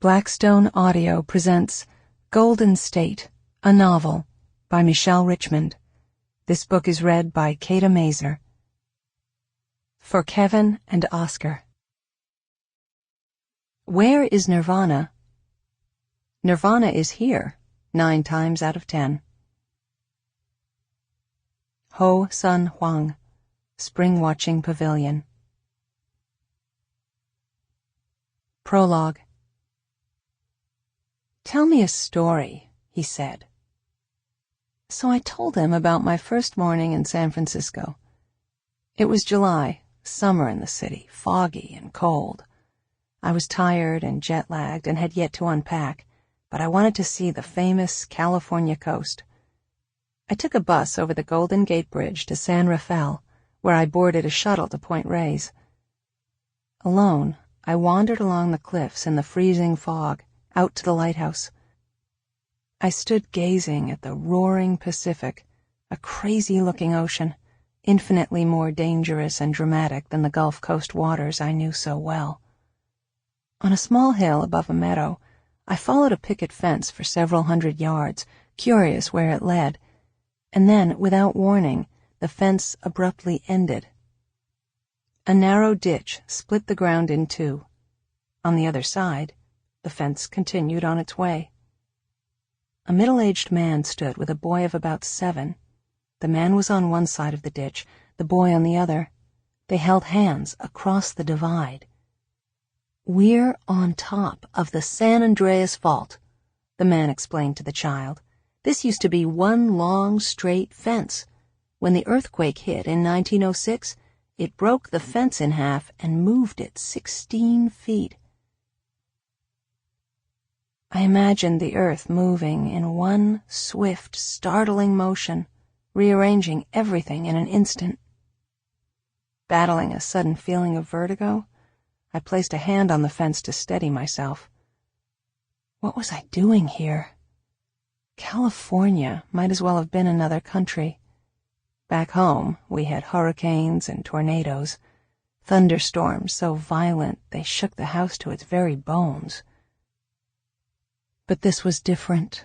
Blackstone Audio presents Golden State, a novel by Richmond. This book is read by Kathe Mazur. For Kevin and Oscar. Where is Nirvana? Nirvana is here, 9 times out of 10. Ho Sun Huang, Spring Watching Pavilion. Prologue. "Tell me a story," he said. So I told him about my first morning in San Francisco. It was July, summer in the city, foggy and cold. I was tired and jet-lagged and had yet to unpack, but I wanted to see the famous California coast. I took a bus over the Golden Gate Bridge to San Rafael, where I boarded a shuttle to Point Reyes. Alone, I wandered along the cliffs in the freezing fog, out to the lighthouse. I stood gazing at the roaring Pacific, a crazy-looking ocean, infinitely more dangerous and dramatic than the Gulf Coast waters I knew so well. On a small hill above a meadow, I followed a picket fence for several hundred yards, curious where it led, and then, without warning, the fence abruptly ended. A narrow ditch split the ground in two. On the other side, the fence continued on its way. A middle-aged man stood with a boy of about 7. The man was on one side of the ditch, the boy on the other. They held hands across the divide. "We're on top of the San Andreas Fault," the man explained to the child. "This used to be one long, straight fence. When the earthquake hit in 1906, it broke the fence in half and moved it 16 feet. I imagined the earth moving in one swift, startling motion, rearranging everything in an instant. Battling a sudden feeling of vertigo, I placed a hand on the fence to steady myself. What was I doing here? California might as well have been another country. Back home, we had hurricanes and tornadoes, thunderstorms so violent they shook the house to its very bones. But this was different.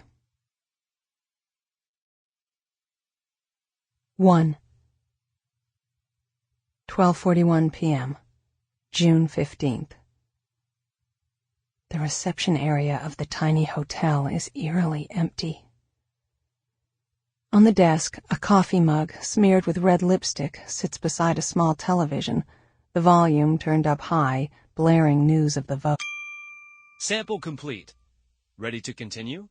1. 12:41 p.m., June 15th. The reception area of the tiny hotel is eerily empty. On the desk, a coffee mug smeared with red lipstick sits beside a small television, the volume turned up high, blaring news of the vote. Sample complete. Ready to continue?